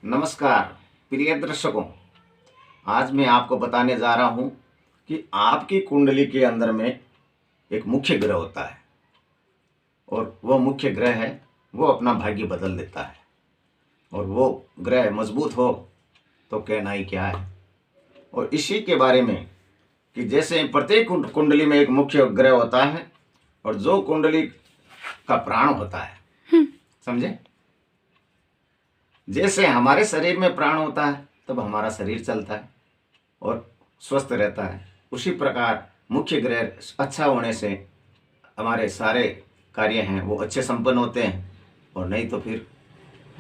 नमस्कार प्रिय दर्शकों। आज मैं आपको बताने जा रहा हूं कि आपकी कुंडली के अंदर में एक मुख्य ग्रह होता है और वो मुख्य ग्रह है वो अपना भाग्य बदल देता है। और वो ग्रह मजबूत हो तो कहना ही क्या है। और इसी के बारे में कि जैसे प्रत्येक कुंडली में एक मुख्य ग्रह होता है और जो कुंडली का प्राण होता है, समझे। जैसे हमारे शरीर में प्राण होता है तब हमारा शरीर चलता है और स्वस्थ रहता है, उसी प्रकार मुख्य ग्रह अच्छा होने से हमारे सारे कार्य हैं वो अच्छे संपन्न होते हैं और नहीं तो फिर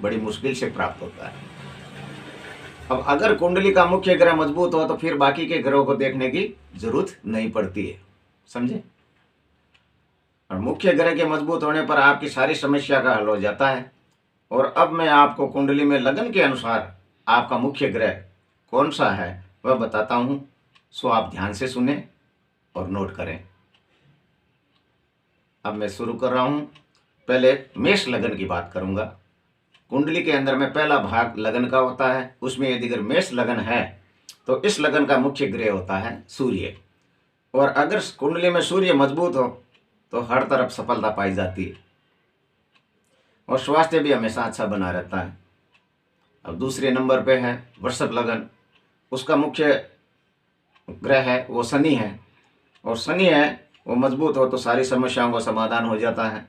बड़ी मुश्किल से प्राप्त होता है। अब अगर कुंडली का मुख्य ग्रह मजबूत हो तो फिर बाकी के ग्रहों को देखने की जरूरत नहीं पड़ती है, समझे। और मुख्य ग्रह के मजबूत होने पर आपकी सारी समस्या का हल हो जाता है। और अब मैं आपको कुंडली में लगन के अनुसार आपका मुख्य ग्रह कौन सा है वह बताता हूं, सो आप ध्यान से सुने और नोट करें। अब मैं शुरू कर रहा हूं। पहले मेष लगन की बात करूंगा। कुंडली के अंदर में पहला भाग लगन का होता है, उसमें यदि अगर मेष लगन है तो इस लगन का मुख्य ग्रह होता है सूर्य। और अगर कुंडली में सूर्य मजबूत हो तो हर तरफ सफलता पाई जाती है और स्वास्थ्य भी हमेशा अच्छा बना रहता है। अब दूसरे नंबर पे है वृषभ लगन। उसका मुख्य ग्रह है वो शनि है और शनि है वो मजबूत हो तो सारी समस्याओं का समाधान हो जाता है।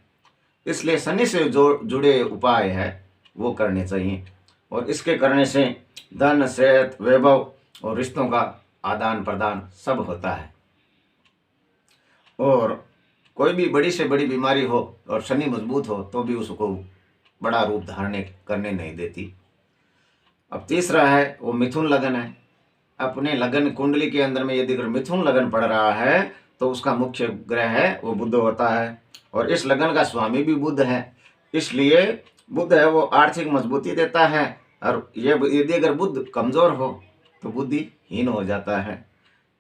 इसलिए शनि से जो जुड़े उपाय है वो करने चाहिए और इसके करने से धन, सेहत, वैभव और रिश्तों का आदान प्रदान सब होता है। और कोई भी बड़ी से बड़ी बीमारी हो और शनि मजबूत हो तो भी उसको बड़ा रूप धारण करने नहीं देती। अब तीसरा है वो मिथुन लगन है। अपने लगन कुंडली के अंदर में यदि अगर मिथुन लगन पड़ रहा है तो उसका मुख्य ग्रह है वो बुध होता है और इस लगन का स्वामी भी बुध है। इसलिए बुध है वो आर्थिक मजबूती देता है और ये यदि अगर बुध कमजोर हो तो बुद्धिहीन हो जाता है।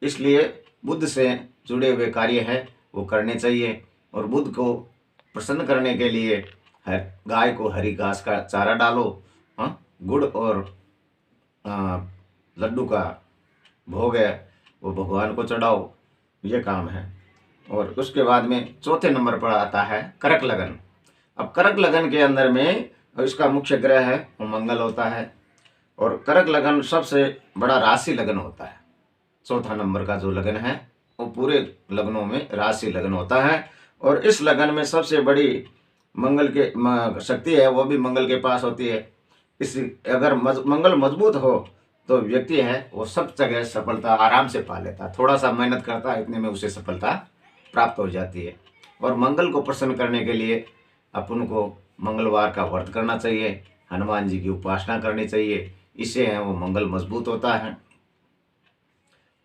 इसलिए बुध से जुड़े हुए कार्य है वो करने चाहिए। और बुध को प्रसन्न करने के लिए गाय को हरी घास का चारा डालो, गुड़ और लड्डू का भोग है वो भगवान को चढ़ाओ, ये काम है। और उसके बाद में चौथे नंबर पर आता है कर्क लगन। अब कर्क लगन के अंदर में इसका मुख्य ग्रह है वो मंगल होता है और कर्क लगन सबसे बड़ा राशि लगन होता है। चौथा नंबर का जो लगन है वो पूरे लगनों में राशि लगन होता है और इस लगन में सबसे बड़ी मंगल के शक्ति है वो भी मंगल के पास होती है। इस अगर मंगल मजबूत हो तो व्यक्ति है वो सब जगह सफलता आराम से पा लेता है। थोड़ा सा मेहनत करता है इतने में उसे सफलता प्राप्त हो जाती है। और मंगल को प्रसन्न करने के लिए अपन को मंगलवार का व्रत करना चाहिए, हनुमान जी की उपासना करनी चाहिए, इससे है वो मंगल मजबूत होता है।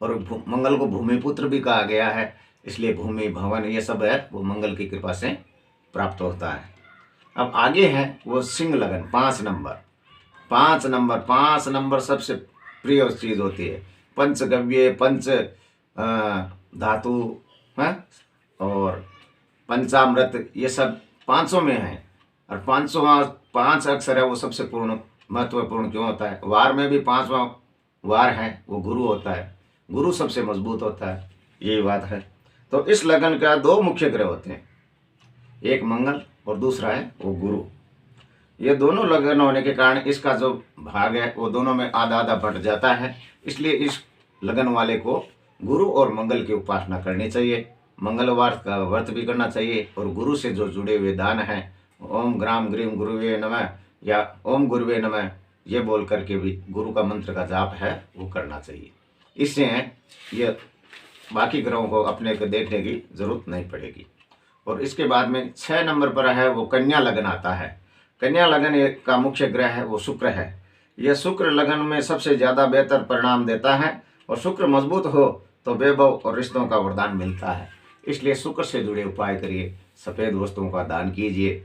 और मंगल को भूमिपुत्र भी कहा गया है, इसलिए भूमि भवन ये सब है वो मंगल की कृपा से प्राप्त होता है। अब आगे है वो सिंह लगन, 5 नंबर सबसे प्रिय चीज होती है। पंचगव्य, पंच धातु है और पंचामृत ये सब पांचों में है। और पांचों 5 अक्षर है वो सबसे पूर्ण महत्वपूर्ण क्यों होता है। वार में भी 5वां वार है वो गुरु होता है, गुरु सबसे मजबूत होता है, यही बात है। तो इस लगन का 2 मुख्य ग्रह होते हैं, एक मंगल और दूसरा है वो गुरु। ये दोनों लगन होने के कारण इसका जो भाग है वो दोनों में आधा आधा बंट जाता है। इसलिए इस लगन वाले को गुरु और मंगल की उपासना करनी चाहिए, मंगलवार का व्रत भी करना चाहिए और गुरु से जो जुड़े हुए दान हैं ओम ग्राम ग्रीम गुरुवे नमः या ओम गुरुवे नमः ये बोल करके भी गुरु का मंत्र का जाप है वो करना चाहिए। इससे ये बाकी ग्रहों को अपने को देखने की जरूरत नहीं पड़ेगी। और इसके बाद में 6 नंबर पर है वो कन्या लगन आता है। कन्या लगन का मुख्य ग्रह है वो शुक्र है। यह शुक्र लगन में सबसे ज़्यादा बेहतर परिणाम देता है और शुक्र मजबूत हो तो वैभव और रिश्तों का वरदान मिलता है। इसलिए शुक्र से जुड़े उपाय करिए, सफ़ेद वस्तुओं का दान कीजिए,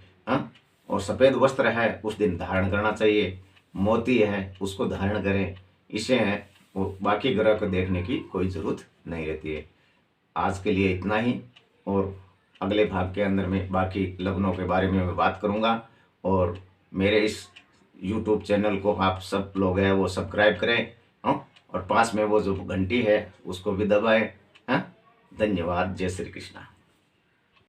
और सफ़ेद वस्त्र है उस दिन धारण करना चाहिए, मोती है उसको धारण करें। इसे है वो बाकी ग्रह को देखने की कोई ज़रूरत नहीं रहती है। आज के लिए इतना ही और अगले भाग के अंदर में बाकी लग्नों के बारे में मैं बात करूंगा। और मेरे इस यूट्यूब चैनल को आप सब लोग हैं वो सब्सक्राइब करें, हाँ, और पास में वो जो घंटी है उसको भी दबाएं। हाँ, धन्यवाद। जय श्री कृष्णा।